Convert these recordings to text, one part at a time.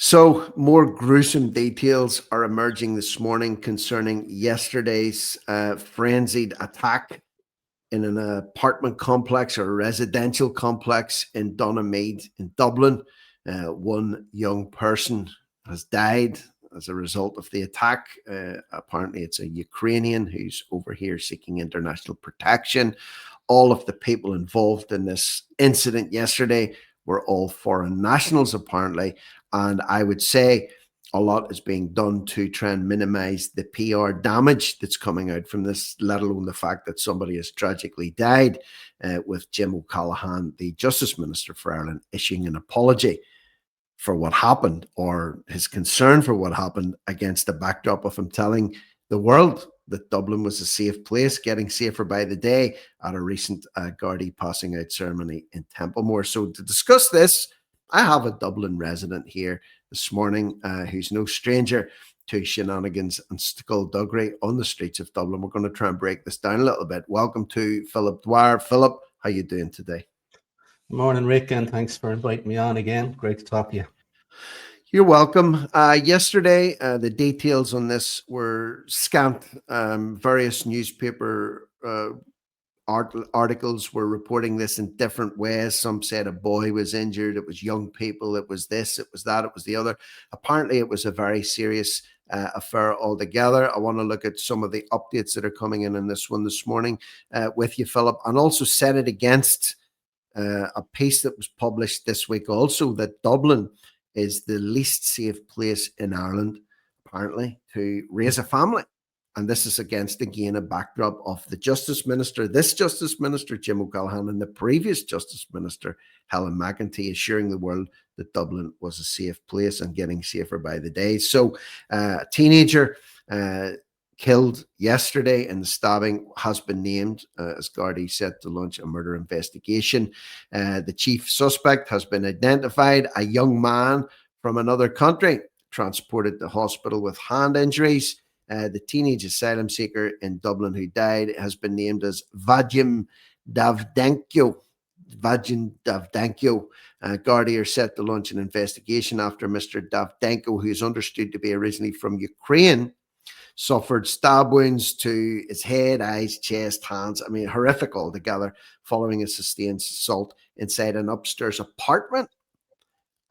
So, more gruesome details are emerging this morning concerning yesterday's frenzied attack in an apartment complex or a residential complex in Donaghmede in Dublin. One young person has died as a result of the attack. Apparently, it's a Ukrainian who's over here seeking international protection. All of the people involved in this incident yesterday were all foreign nationals, apparently. And I would say a lot is being done to try and minimize the PR damage that's coming out from this, let alone the fact that somebody has tragically died, with Jim O'Callaghan, the Justice Minister for Ireland, issuing an apology for what happened, or his concern for what happened, against the backdrop of him telling the world that Dublin was a safe place, getting safer by the day, at a recent Gardaí passing out ceremony in Templemore. So to discuss this, I have a Dublin resident here this morning who's no stranger to shenanigans and skullduggery on the streets of Dublin. We're going to try and break this down a little bit. Welcome to Philip Dwyer. Philip, how you doing today? Good morning, Rick, and thanks for inviting me on again. Great to talk to you. You're welcome. Yesterday, the details on this were scant. Various newspaper articles were reporting this in different ways. Some said a boy was injured, it was young people, it was this, it was that, it was the other. Apparently, it was a very serious affair altogether. I want to look at some of the updates that are coming in this one this morning with you, Philip, and also set it against a piece that was published this week also, that Dublin is the least safe place in Ireland, apparently, to raise a family. And this is against, again, a backdrop of the Justice Minister, this Justice Minister, Jim O'Callaghan, and the previous Justice Minister, Helen McEntee, assuring the world that Dublin was a safe place and getting safer by the day. So a teenager killed yesterday in the stabbing has been named as Gardaí set to launch a murder investigation. The chief suspect has been identified, a young man from another country, transported to hospital with hand injuries. The teenage asylum seeker in Dublin who died has been named as Vadym Davydenko. Gardaí are set to launch an investigation after Mr. Davydenko, who is understood to be originally from Ukraine, suffered stab wounds to his head, eyes, chest, hands. I mean, horrific altogether, following a sustained assault inside an upstairs apartment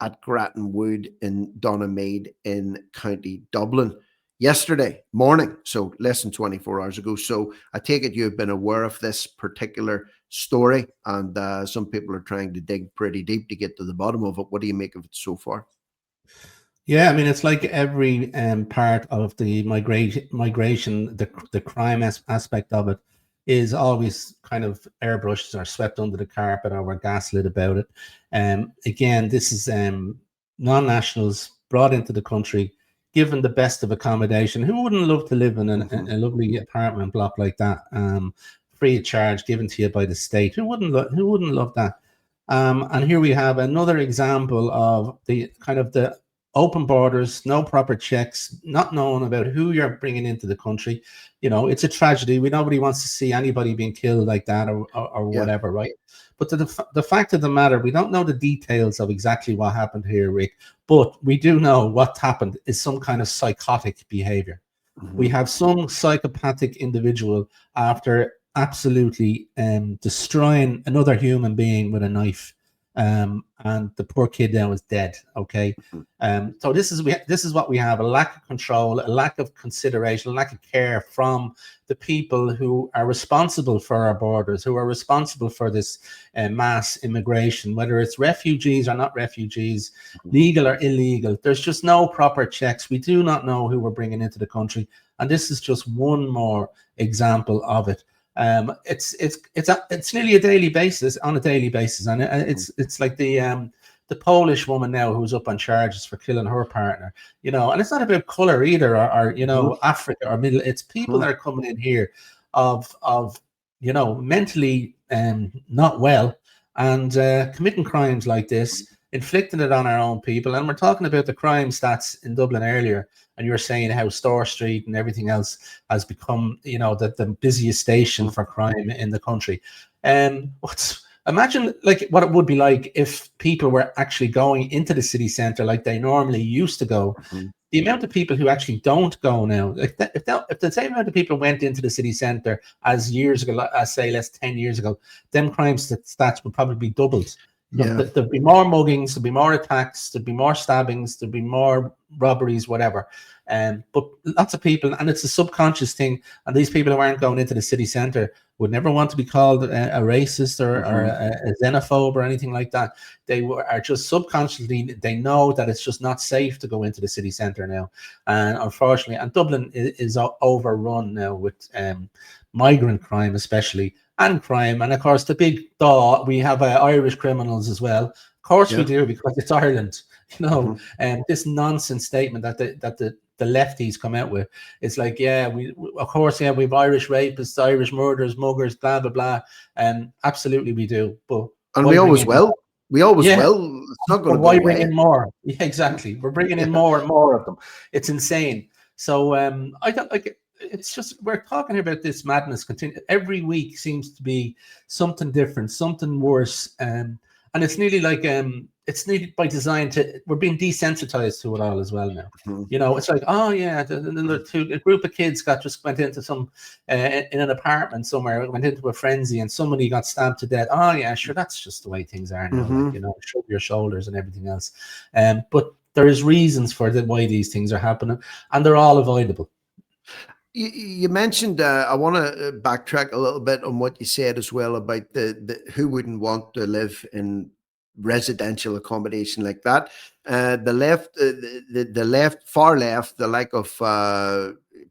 at Grattan Wood in Donaghmede in County Dublin yesterday morning, so less than 24 hours ago. So I take it you've been aware of this particular story, and some people are trying to dig pretty deep to get to the bottom of it. What do you make of it so far? Yeah, I mean, it's like every part of the migration, the crime aspect of it is always kind of airbrushed or swept under the carpet, or we're gaslit about it. Again, this is non-nationals brought into the country, given the best of accommodation. Who wouldn't love to live in a lovely apartment block like that, free of charge, given to you by the state? Who wouldn't love that? And here we have another example of the kind of the open borders, no proper checks, not knowing about who you're bringing into the country. You know, it's a tragedy. Nobody wants to see anybody being killed like that, or whatever, right? But the fact of the matter, we don't know the details of exactly what happened here, Rick, but we do know what happened is some kind of psychotic behavior. We have some psychopathic individual after absolutely destroying another human being with a knife. And the poor kid now is dead. Okay, so this is what we have: a lack of control, a lack of consideration, a lack of care from the people who are responsible for our borders, who are responsible for this mass immigration, whether it's refugees or not refugees, legal or illegal. There's just no proper checks. We do not know who we're bringing into the country, and this is just one more example of it. It's nearly a daily basis, on a daily basis, and it's like the Polish woman now who's up on charges for killing her partner, you know. And it's not about color either, or you know, Africa or middle. It's people that are coming in here of you know, mentally not well, and committing crimes like this, inflicting it on our own people. And we're talking about the crime stats in Dublin earlier, and you were saying how Store Street and everything else has become, you know, the busiest station for crime in the country. Imagine like what it would be like if people were actually going into the city centre like they normally used to go. Mhm. The amount of people who actually don't go now, like if the same amount of people went into the city centre as years ago, as say less 10 years ago, them crime stats would probably be doubled. Yeah. There'd be more muggings, there'd be more attacks, there'd be more stabbings, there'd be more robberies, whatever. But lots of people, and it's a subconscious thing, and these people who aren't going into the city centre would never want to be called a racist or a xenophobe or anything like that. They are just subconsciously, they know that it's just not safe to go into the city centre now. And unfortunately, and Dublin is overrun now with migrant crime, especially, and crime. And of course, the big we have Irish criminals as well. Of course we do, because it's Ireland. And this nonsense statement that the lefties come out with, it's like, yeah, we of course, yeah, we've Irish rapists, Irish murderers, muggers, blah blah blah, and absolutely we do, but we always will. We always will. It's not going to go why away. bring in more? Yeah, exactly. We're bringing in more and more of them. It's insane. So I don't like. It's just, we're talking about this madness. Continue every week seems to be something different, something worse, and it's nearly like it's nearly by design we're being desensitized to it all as well now. It's like, oh yeah, a group of kids went into some in an apartment somewhere, went into a frenzy, and somebody got stabbed to death. Oh yeah, sure, that's just the way things are now. Shrug your shoulders and everything else. But there is reasons for why these things are happening, and they're all avoidable. You mentioned, I want to backtrack a little bit on what you said as well about the who wouldn't want to live in residential accommodation like that. The left, the left, far left, the like of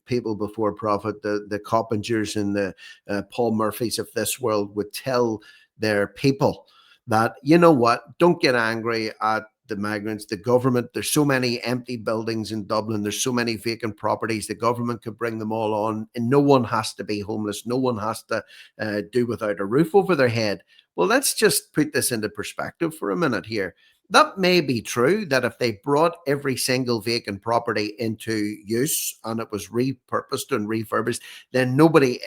people before profit, the Coppingers and the Paul Murphys of this world would tell their people that, you know what, don't get angry at the migrants, the government. There's so many empty buildings in Dublin. There's so many vacant properties. The government could bring them all on, and no one has to be homeless. No one has to do without a roof over their head. Well, let's just put this into perspective for a minute here. That may be true, that if they brought every single vacant property into use and it was repurposed and refurbished, then nobody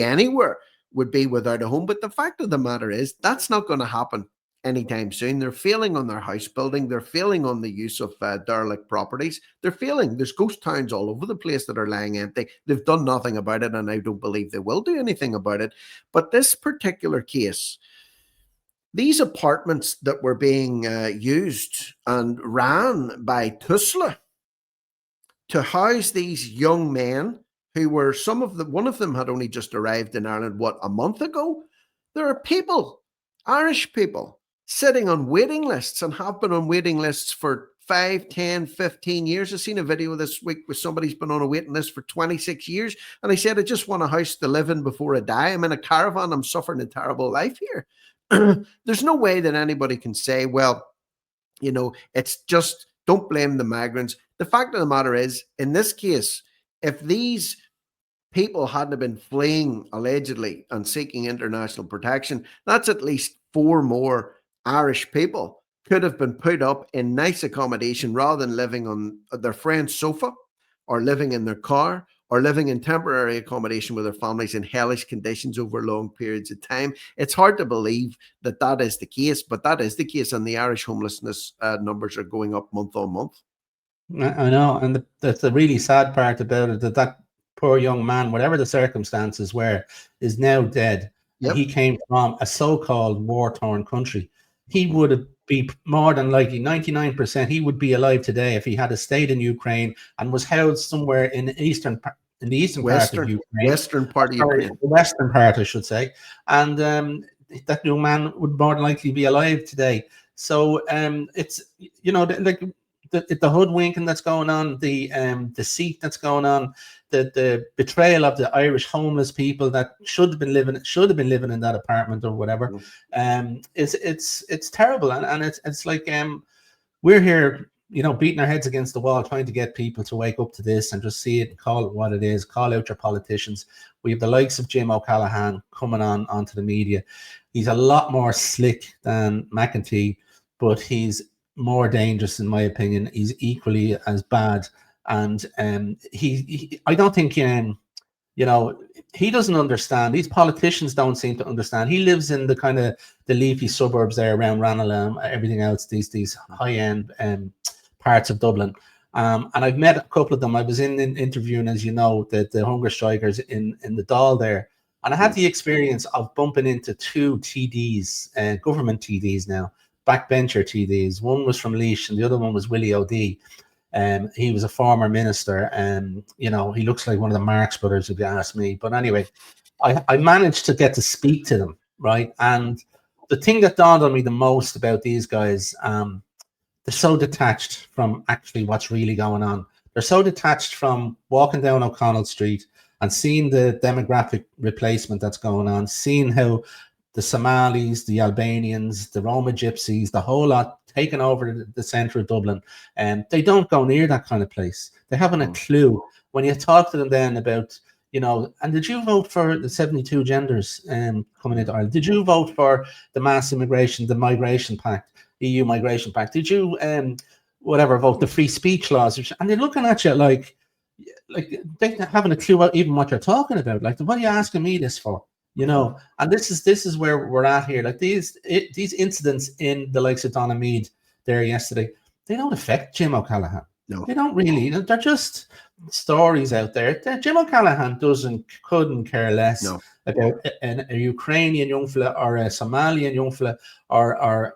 anywhere would be without a home. But the fact of the matter is, that's not going to happen anytime soon. They're failing on their house building. They're failing on the use of derelict properties. They're failing. There's ghost towns all over the place that are lying empty. They've done nothing about it, and I don't believe they will do anything about it. But this particular case, these apartments that were being used and ran by Tusla to house these young men who were one of them had only just arrived in Ireland, a month ago? There are people, Irish people, sitting on waiting lists and have been on waiting lists for 5, 10, 15 years. I've seen a video this week where somebody's been on a waiting list for 26 years. And I said, I just want a house to live in before I die. I'm in a caravan. I'm suffering a terrible life here. There's no way that anybody can say, well, it's just, don't blame the migrants. The fact of the matter is, in this case, if these people hadn't been fleeing allegedly and seeking international protection, that's at least 4 more Irish people could have been put up in nice accommodation rather than living on their friend's sofa or living in their car or living in temporary accommodation with their families in hellish conditions over long periods of time. It's hard to believe that that is the case, but that is the case, and the Irish homelessness numbers are going up month on month. I know, and that's the really sad part about it, that poor young man, whatever the circumstances were, is now dead. Yep. And he came from a so-called war-torn country. He would be more than likely 99%. He would be alive today if he had stayed in Ukraine and was housed somewhere in the eastern part of Ukraine. Western part of Ukraine. The western part, I should say. And that young man would more than likely be alive today. So it's, like the hoodwinking that's going on, the deceit that's going on, the betrayal of the Irish homeless people that should have been living in that apartment or whatever. It's terrible, and it's like we're here, beating our heads against the wall, trying to get people to wake up to this and just see it and call it what it is. Call out your politicians. We have the likes of Jim O'Callaghan coming onto the media. He's a lot more slick than McEntee, but he's more dangerous in my opinion. He's equally as bad, and I don't think You know, he doesn't understand. These politicians don't seem to understand. He lives in the kind of the leafy suburbs there around Ranelagh, everything else, these high-end parts of Dublin. And I've met a couple of them. I was in interviewing, as you know, the hunger strikers in the Dáil there. And I had the experience of bumping into two TDs, government TDs now, backbencher TDs. One was from Laois and the other one was Willie O'D. He was a former minister, and you know, he looks like one of the Marx brothers, if you ask me. But anyway, I managed to get to speak to them, right? And the thing that dawned on me the most about these guys, they're so detached from actually what's really going on. They're so detached from walking down O'Connell Street and seeing the demographic replacement that's going on, seeing how the Somalis, the Albanians, the Roma Gypsies, the whole lot taking over the centre of Dublin. And they don't go near that kind of place. They haven't a clue. When you talk to them then about, you know, and did you vote for the 72 genders coming into Ireland? Did you vote for the mass immigration, the migration pact, EU migration pact? Did you, vote the free speech laws? And they're looking at you like they haven't a clue what you're talking about. Like, what are you asking me this for? You know, and this is where we're at here. Like these incidents in the likes of Donaghmede there yesterday, they don't affect Jim O'Callaghan. No, they don't really. They're just stories out there. Jim O'Callaghan couldn't care less about a Ukrainian young fella or a Somalian young fella or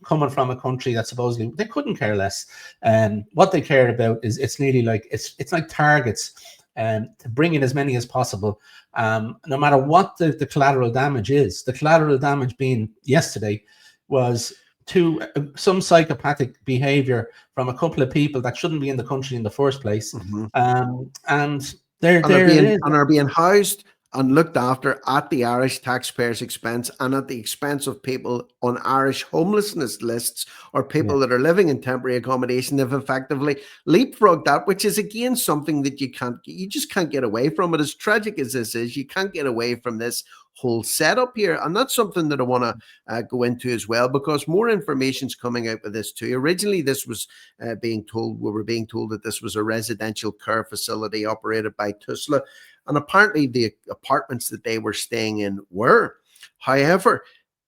coming from a country that supposedly they couldn't care less. And what they care about is it's nearly like it's like targets. To bring in as many as possible, no matter what the collateral damage is. The collateral damage being yesterday was to some psychopathic behavior from a couple of people that shouldn't be in the country in the first place. And are being housed and looked after at the Irish taxpayers' expense and at the expense of people on Irish homelessness lists or people that are living in temporary accommodation. They've effectively leapfrogged that, which is again something that you just can't get away from it. As tragic as this is, you can't get away from this whole setup here. And that's something that I want to go into as well, because more information's coming out with this too. Originally, this was we were being told that this was a residential care facility operated by Tusla. And apparently the apartments that they were staying in were. However,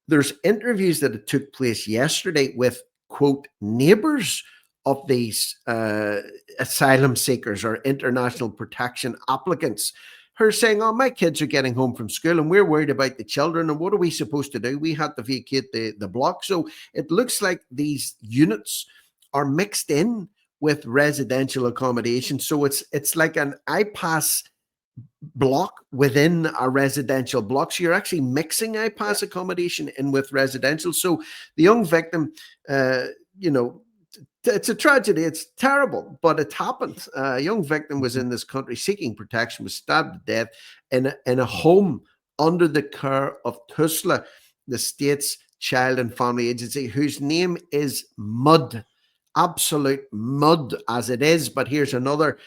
there's interviews that took place yesterday with, quote, neighbors of these asylum seekers or international protection applicants who are saying, oh, my kids are getting home from school and we're worried about the children. And what are we supposed to do? We had to vacate the block. So it looks like these units are mixed in with residential accommodation. So it's like an iPass block within a residential block. So you're actually mixing iPass accommodation in with residential. So the young victim, it's a tragedy. It's terrible, but it happened. A young victim was in this country seeking protection, was stabbed to death in a home under the care of Tusla, the state's child and family agency, whose name is MUD. Absolute mud as it is. But here's another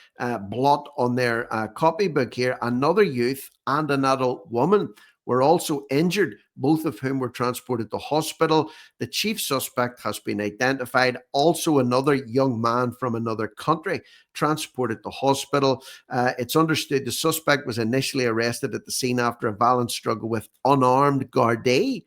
blot on their copybook here. Another youth and an adult woman were also injured, both of whom were transported to hospital. The chief suspect has been identified. Also another young man from another country transported to hospital. It's understood the suspect was initially arrested at the scene after a violent struggle with unarmed Gardaí,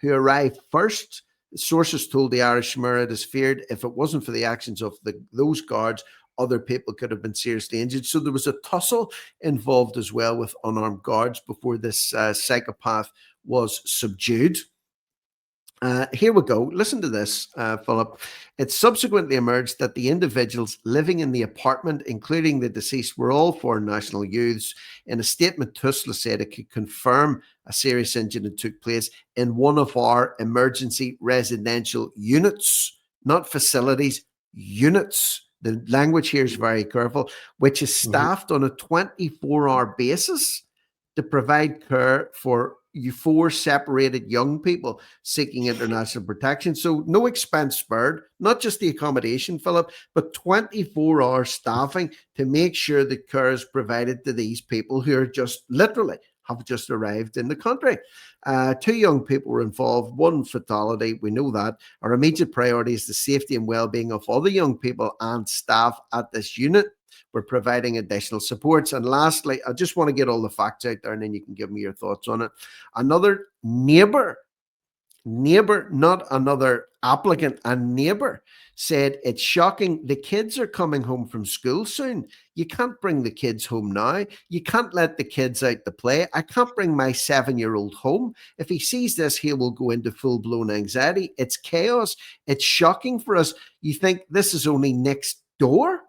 who arrived first. Sources told the Irish Mirror it is feared if it wasn't for the actions of those guards, other people could have been seriously injured. So there was a tussle involved as well with unarmed guards before this psychopath was subdued. Here we go. Listen to this, Philip. It subsequently emerged that the individuals living in the apartment, including the deceased, were all foreign national youths. In a statement, Tusla said it could confirm a serious incident took place in one of our emergency residential units, not facilities, units. The language here is very careful, which is staffed on a 24-hour basis to provide care for 4 separated young people seeking international protection. So no expense spared, not just the accommodation, Philip, but 24-hour staffing to make sure that care is provided to these people who are just literally have just arrived in the country. 2 young people were involved, 1 fatality, we know that. Our immediate priority is the safety and well-being of other young people and staff at this unit. We're providing additional supports. And lastly, I just want to get all the facts out there and then you can give me your thoughts on it. Another neighbor, not another applicant, a neighbor said, it's shocking. The kids are coming home from school soon. You can't bring the kids home now. You can't let the kids out to play. I can't bring my 7-year-old home. If he sees this, he will go into full-blown anxiety. It's chaos. It's shocking for us. You think this is only next door?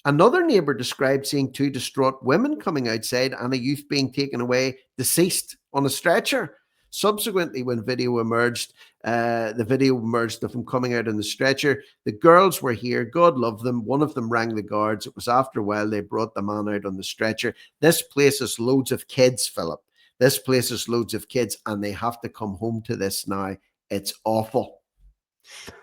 Another neighbor described seeing 2 distraught women coming outside and a youth being taken away, deceased, on a stretcher. Subsequently, when the video emerged of him coming out on the stretcher. The girls were here. God love them. One of them rang the guards. It was after a while they brought the man out on the stretcher. This place has loads of kids, Philip. This place has loads of kids, and they have to come home to this now. It's awful.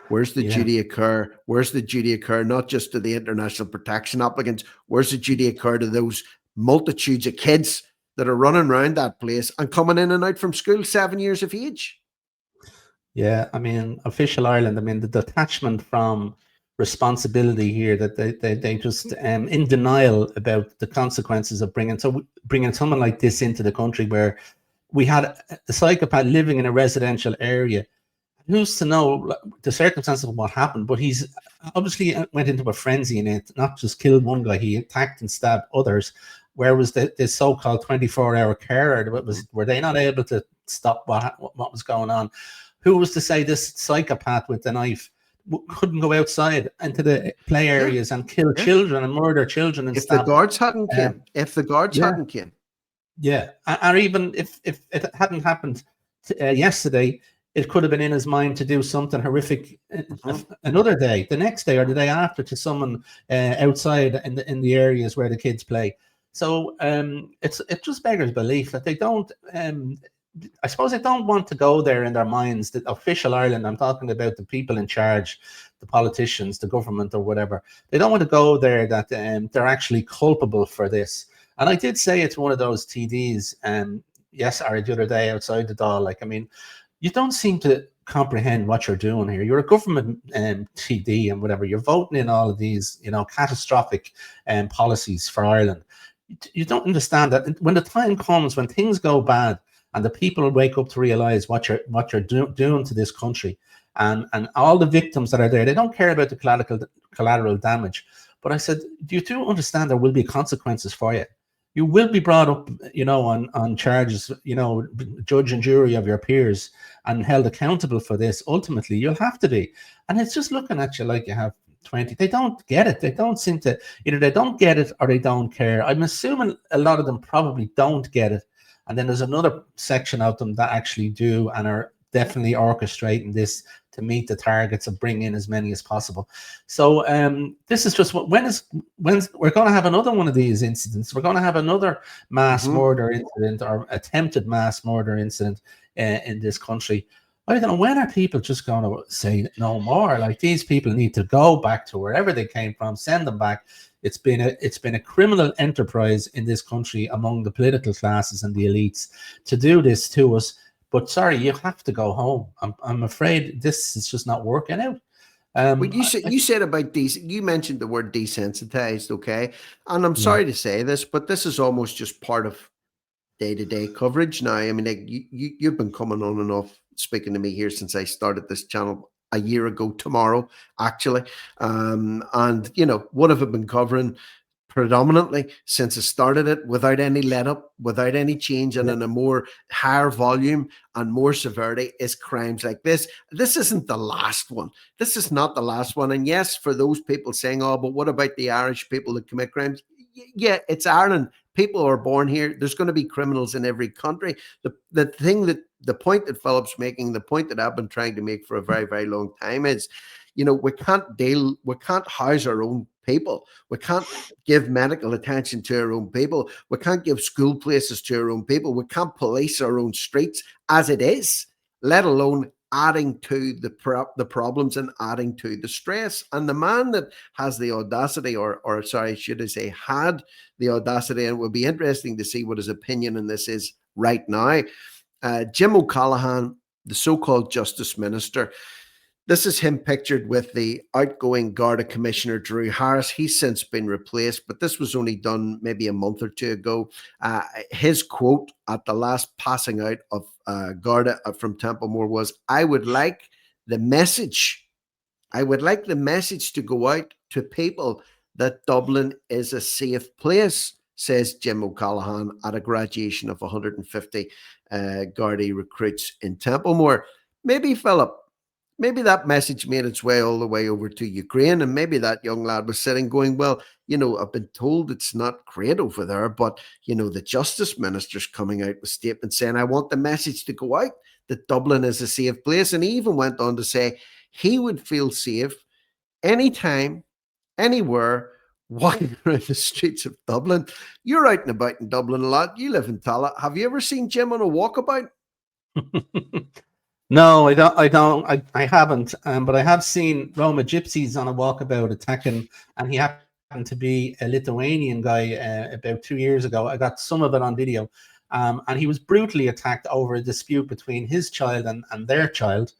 Where's the duty occur? Where's the duty occur? Not just to the international protection applicants. Where's the duty occur to those multitudes of kids that are running around that place and coming in and out from school 7 years of age? Yeah, I mean, official Ireland, I mean, the detachment from responsibility here, that they just in denial about the consequences of bringing someone like this into the country, where we had a psychopath living in a residential area. Who's to know the circumstances of what happened? But he's obviously went into a frenzy in it, not just killed one guy, he attacked and stabbed others. Where was the so-called 24-hour carer? Were they not able to stop what was going on? Who was to say this psychopath with the knife couldn't go outside into the play areas and kill children and murder children? And if the guards hadn't came, or even if it hadn't happened yesterday, it could have been in his mind to do something horrific another day, the next day, or the day after, to someone outside in the areas where the kids play. So it just beggars belief that they don't. I suppose they don't want to go there in their minds. The official Ireland, I'm talking about the people in charge, the politicians, the government, or whatever. They don't want to go there that they're actually culpable for this. And I did say it to one of those TDs, the other day outside the door. Like, I mean, you don't seem to comprehend what you're doing here. You're a government TD and whatever. You're voting in all of these, catastrophic policies for Ireland. You don't understand that when the time comes, when things go bad, and the people wake up to realize what you're doing to this country, and all the victims that are there, they don't care about the collateral damage. But I said, do you do understand there will be consequences for you? You will be brought up, on charges, judge and jury of your peers, and held accountable for this. Ultimately, you'll have to be. And it's just looking at you like you have 20. They don't get it. They don't seem to, either they don't get it or they don't care. I'm assuming a lot of them probably don't get it. And then there's another section of them that actually do and are definitely orchestrating this to meet the targets of bringing in as many as possible. So this is just when we're going to have another one of these incidents. We're going to have another mass murder incident or attempted mass murder incident in this country. I don't know, when are people just going to say no more? Like, these people need to go back to wherever they came from, send them back. It's been a criminal enterprise in this country among the political classes and the elites to do this to us. But sorry, you have to go home. I'm afraid this is just not working out. But you said about you mentioned the word desensitized, okay? And I'm sorry to say this, but this is almost just part of day-to-day coverage now. I mean, like, you've been coming on and off speaking to me here since I started this channel a year ago tomorrow, actually. And what have I been covering predominantly since I started it, without any let up, without any change, and in a more higher volume and more severity, is crimes like this. This isn't the last one. This is not the last one. And yes, for those people saying, oh, but what about the Irish people that commit crimes? Yeah, it's Ireland. People are born here. There's going to be criminals in every country. The point that Philip's making, the point that I've been trying to make for a very, very long time is, we can't house our own people. We can't give medical attention to our own people. We can't give school places to our own people. We can't police our own streets as it is, let alone adding to the problems and adding to the stress. And the man that has the audacity, or sorry, should I say, had the audacity, and it would be interesting to see what his opinion on this is right now, Jim O'Callaghan, the so-called Justice Minister. This is him pictured with the outgoing Garda Commissioner, Drew Harris. He's since been replaced, but this was only done maybe a month or two ago. His quote at the last passing out of Garda from Templemore was, I would like the message to go out to people that Dublin is a safe place, says Jim O'Callaghan at a graduation of 150 Gardaí recruits in Templemore. Maybe, Philip, maybe that message made its way all the way over to Ukraine, and maybe that young lad was sitting going, well, I've been told it's not great over there, but, the Justice Minister's coming out with statements saying, I want the message to go out that Dublin is a safe place. And he even went on to say he would feel safe anytime, anywhere, walking around the streets of Dublin. You're out and about in Dublin a lot. You live in Tala. Have you ever seen Jim on a walkabout? No, I haven't. But I have seen Roma gypsies on a walkabout attacking, and he happened to be a Lithuanian guy about 2 years ago. I got some of it on video. And he was brutally attacked over a dispute between his child and their child.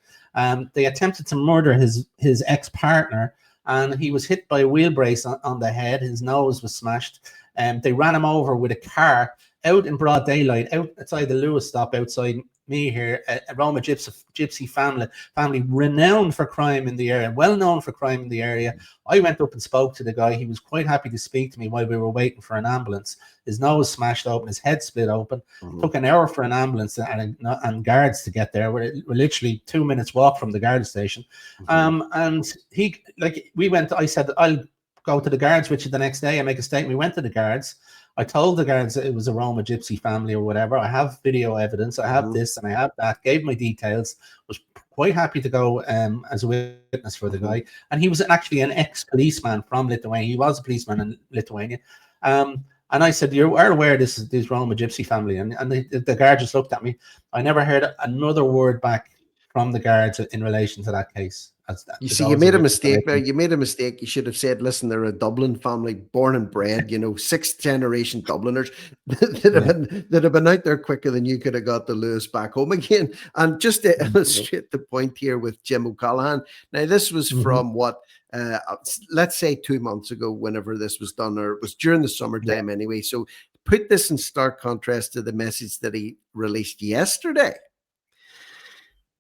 They attempted to murder his ex-partner, and he was hit by a wheel brace on the head. His nose was smashed. They ran him over with a car out in broad daylight, outside the Lewis stop outside me here, a Roma gypsy family renowned for crime in the area, well known for crime in the area. I went up and spoke to the guy. He was quite happy to speak to me while we were waiting for an ambulance. His nose smashed open, his head split open. Took an hour for an ambulance and guards to get there. We're literally 2 minutes walk from the guard station. And I said, I'll go to the guards with you the next day and make a statement. We went to the guards. I told the guards that it was a Roma gypsy family or whatever. I have video evidence. I have this and I have that. Gave my details. Was quite happy to go as a witness for the guy. And he was actually an ex-policeman from Lithuania. He was a policeman in Lithuania. And I said, you are aware this is this Roma gypsy family? And the guard just looked at me. I never heard another word back from the guards in relation to that case. You see, you made a mistake there. You made a mistake. You should have said, listen, they're a Dublin family, born and bred, sixth generation Dubliners that have been out there quicker than you could have got the Lewis back home again. And just to illustrate the point here with Jim O'Callaghan. Now, this was from let's say 2 months ago, whenever this was done, or it was during the summertime anyway. So put this in stark contrast to the message that he released yesterday.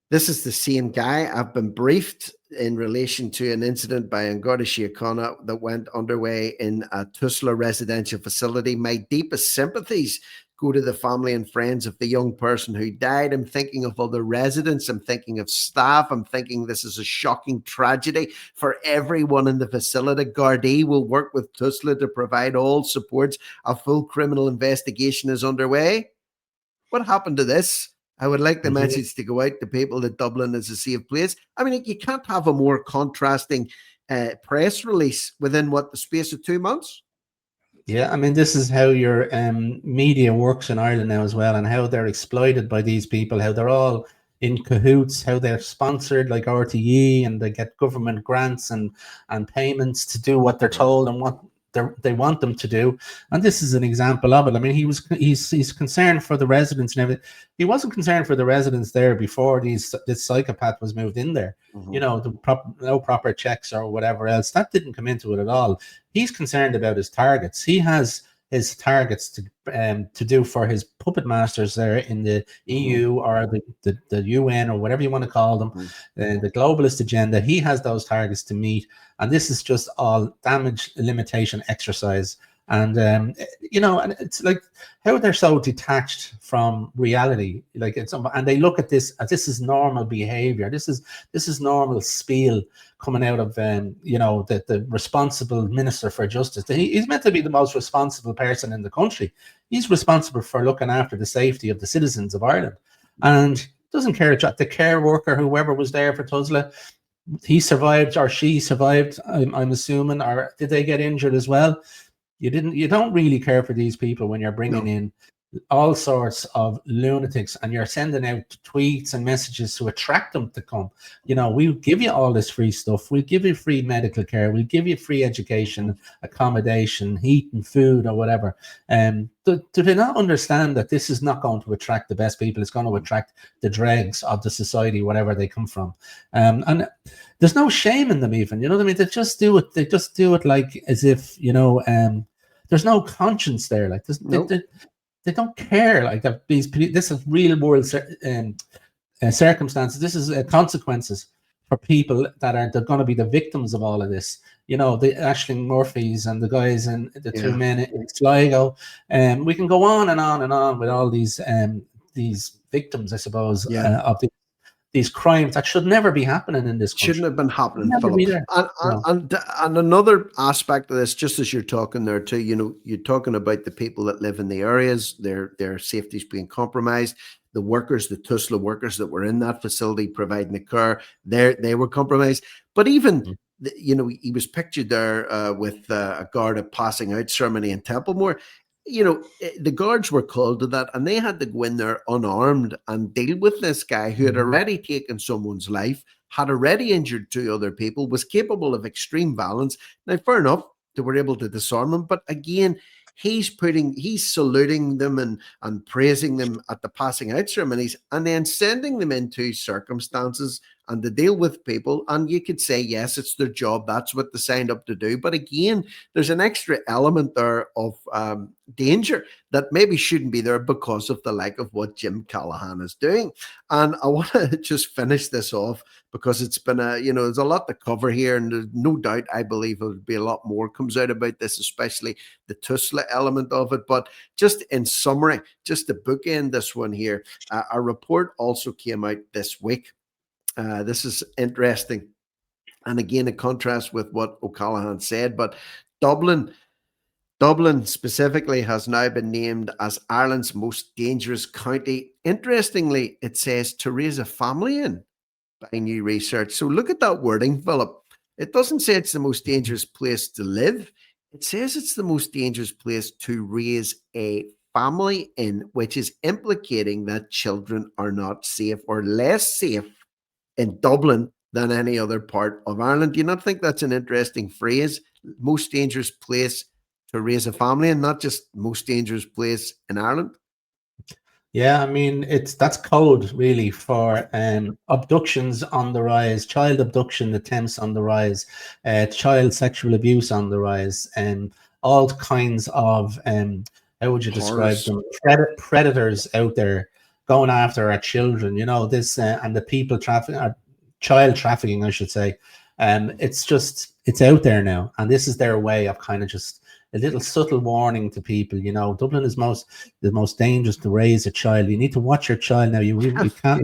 This is the same guy. I've been briefed in relation to an incident by An Garda Síochána that went underway in a Tusla residential facility. My deepest sympathies go to the family and friends of the young person who died. I'm thinking of other residents. I'm thinking of staff. I'm thinking this is a shocking tragedy for everyone in the facility. Gardaí will work with Tusla to provide all supports. A full criminal investigation is underway. What happened to this? I would like the message to go out to people that Dublin is a safe place. I mean, you can't have a more contrasting press release within the space of 2 months. Yeah, I mean, this is how your media works in Ireland now as well, and how they're exploited by these people, how they're all in cahoots, how they're sponsored like RTE, and they get government grants and payments to do what they're told and what they want them to do. And this is an example of it. I mean, he's concerned for the residents and everything. He wasn't concerned for the residents there before this psychopath was moved in there. No proper checks or whatever else. That didn't come into it at all. He's concerned about his targets. He has his targets to do for his puppet masters there in the EU or the UN or whatever you want to call them, the globalist agenda. He has those targets to meet, and this is just all damage limitation exercise. And and it's like how they're so detached from reality. Like and they look at this as this is normal behavior. This is normal spiel coming out of the responsible minister for justice. He's meant to be the most responsible person in the country. He's responsible for looking after the safety of the citizens of Ireland, and doesn't care. The care worker, whoever was there for Tusla, he survived or she survived. I'm assuming, or did they get injured as well? You don't really care for these people when you're bringing in all sorts of lunatics, and you're sending out tweets and messages to attract them to come. We'll give you all this free stuff. We'll give you free medical care. We'll give you free education, accommodation, heat and food or whatever. Do they not understand that this is not going to attract the best people? It's going to attract the dregs of the society, whatever they come from. And there's no shame in them even, you know what I mean? They just do it. They just do it like as if, there's no conscience there. Like this, Nope. they don't care like that. This is real world circumstances. This is consequences for people that are going to be the victims of all of this. The Aisling Murphys and the guys and the two men in Sligo. We can go on and on and on with all these victims, I suppose, of these crimes that should never be happening in this country. Shouldn't have been happening, Philip. And another aspect of this, just as you're talking there too, you're talking about the people that live in the areas, their safety's being compromised. The workers, the Tusla workers that were in that facility providing the care, they were compromised. But even, he was pictured there with a Garda passing out ceremony in Templemore. The guards were called to that, and they had to go in there unarmed and deal with this guy who had already taken someone's life, had already injured two other people, was capable of extreme violence. Now, fair enough, they were able to disarm him, but again, he's saluting them and praising them at the passing out ceremonies, and then sending them into circumstances and to deal with people. And you could say, yes, it's their job. That's what they signed up to do. But again, there's an extra element there of danger that maybe shouldn't be there because of the like of what Jim Callahan is doing. And I want to just finish this off because it's been there's a lot to cover here, and there's no doubt, I believe there'll be a lot more comes out about this, especially the Tusla element of it. But just in summary, just to bookend this one here, a report also came out this week. This is interesting. And again, a contrast with what O'Callaghan said, but Dublin specifically has now been named as Ireland's most dangerous county. Interestingly, it says to raise a family in by new research. So look at that wording, Philip. It doesn't say it's the most dangerous place to live. It says it's the most dangerous place to raise a family in, which is implicating that children are not safe or less safe in Dublin than any other part of Ireland. Do you not think that's an interesting phrase? Most dangerous place to raise a family, and not just most dangerous place in Ireland? Yeah, I mean, that's code really for abductions on the rise, child abduction attempts on the rise, child sexual abuse on the rise, and all kinds of how would you describe them? Predators out there going after our children. This and the people trafficking, child trafficking, I should say. It's out there now, and this is their way of kind of just a little subtle warning to people. Dublin is the most dangerous to raise a child. You need to watch your child now. You can't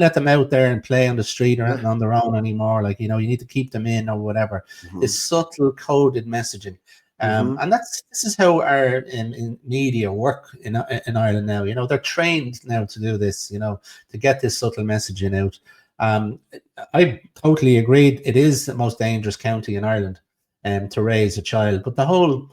let them out there and play on the street or on their own anymore. Like, you need to keep them in or whatever. This subtle coded messaging. And this is how our in media work in Ireland now. They're trained now to do this, to get this subtle messaging out. I totally agreed. It is the most dangerous county in Ireland to raise a child. But the whole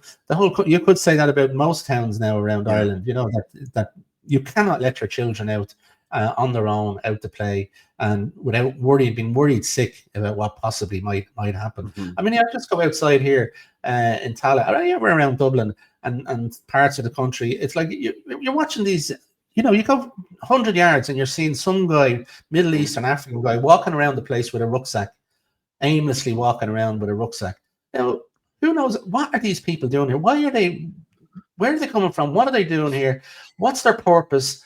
you could say that about most towns now around Ireland, that you cannot let your children out on their own, out to play, and without being worried sick about what possibly might happen. I mean, I just go outside here in Tallaght, or around Dublin and parts of the country. It's like you're watching these. You go 100 yards and you're seeing some guy, Middle Eastern African guy, walking around the place with a rucksack, aimlessly walking around with a rucksack. Now, who knows? What are these people doing here? Where are they coming from? What are they doing here? What's their purpose?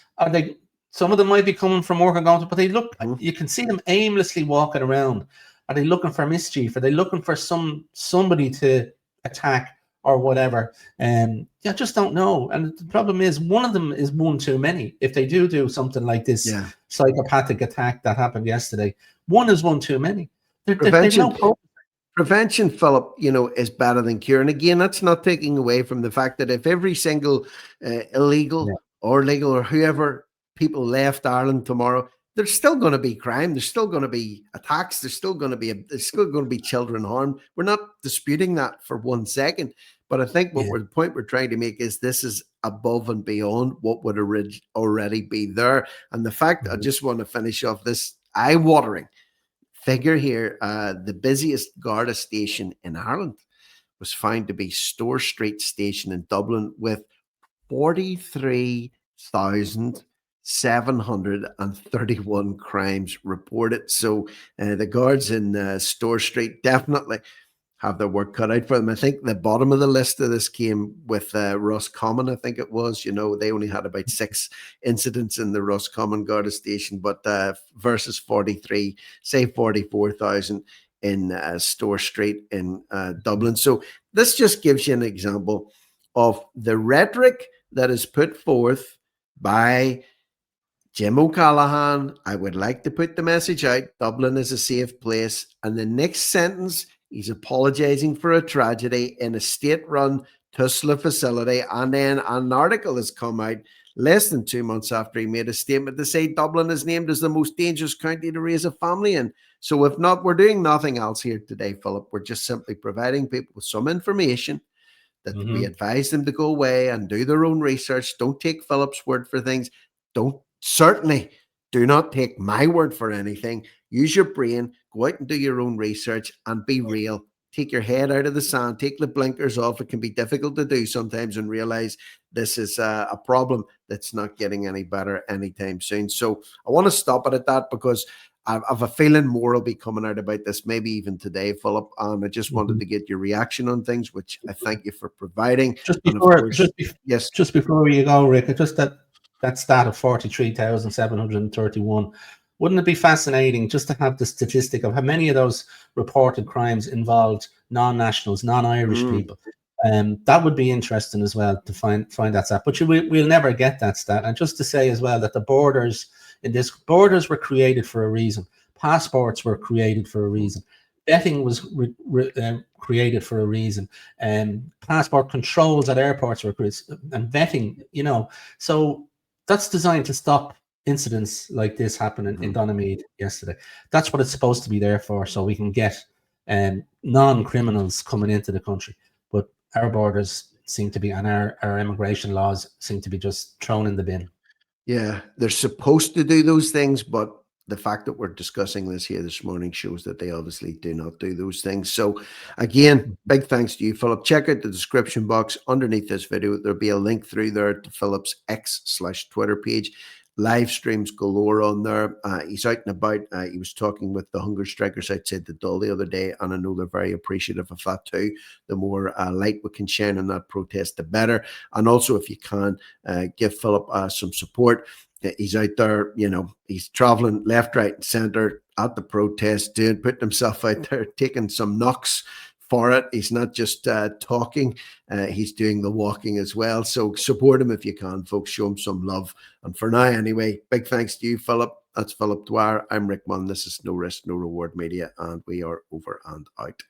Some of them might be coming from work and going to, but they look, you can see them aimlessly walking around. Are they looking for mischief? Are they looking for somebody to attack or whatever? I just don't know. And the problem is, one of them is one too many. If they do something like this psychopathic attack that happened yesterday, one is one too many. Prevention, Philip, is better than cure. And again, that's not taking away from the fact that if every single illegal or legal or whoever people left Ireland tomorrow, there's still going to be crime. There's still going to be attacks. There's still going to be children harmed. We're not disputing that for 1 second. But I think Yeah. the point we're trying to make is this is above and beyond what would already be there. And the fact, I just want to finish off this eye-watering figure here. The busiest Garda station in Ireland was found to be Store Street Station in Dublin with 43,731 crimes reported. So the guards in Store Street definitely have their work cut out for them. I think the bottom of the list of this came with Roscommon, I think it was. You know, they only had about 6 incidents in the Roscommon Garda station, but versus 43, say 44,000 in Store Street in Dublin. So this just gives you an example of the rhetoric that is put forth by Jim O'Callaghan. I would like to put the message out, Dublin is a safe place. And the next sentence, he's apologizing for a tragedy in a state-run Tusla facility. And then an article has come out less than 2 months after he made a statement to say Dublin is named as the most dangerous county to raise a family in. So if not, we're doing nothing else here today, Philip. We're just simply providing people with some information that we advise them to go away and do their own research. Don't take Philip's word for things. Certainly do not take my word for anything. Use your brain, go out and do your own research and be real. Take your head out of the sand, take the blinkers off. It can be difficult to do sometimes and realize this is a problem that's not getting any better anytime soon. So I want to stop it at that because I have a feeling more will be coming out about this, maybe even today, Philip. And I just wanted to get your reaction on things, which I thank you for providing. Just And of before, course, yes, just before you go, Rick, just that stat of 43,731. Wouldn't it be fascinating just to have the statistic of how many of those reported crimes involved non-nationals, non-Irish people? That would be interesting as well to find that stat. But we'll never get that stat. And just to say as well that the borders were created for a reason. Passports were created for a reason. Vetting was created for a reason. Passport controls at airports were created, and vetting, so that's designed to stop incidents like this happening in Donaghmede yesterday. That's what it's supposed to be there for, so we can get non-criminals coming into the country. But our borders seem to be, and our immigration laws seem to be just thrown in the bin. Yeah, they're supposed to do those things, but the fact that we're discussing this here this morning shows that they obviously do not do those things. So again, big thanks to you, Philip. Check out the description box underneath this video. There'll be a link through there to Philip's X/Twitter page. Live streams galore on there. He's out and about. He was talking with the hunger strikers outside the Dáil the other day, and I know they're very appreciative of that too. The more light we can shine on that protest, the better. And also, if you can, give Philip some support. He's out there, he's traveling left, right, and center at the protest, putting himself out there, taking some knocks for it. He's not just talking, he's doing the walking as well. So support him if you can, folks. Show him some love. And for now, anyway, big thanks to you, Philip. That's Philip Dwyer. I'm Rick Munn. This is No Risk, No Reward Media, and we are over and out.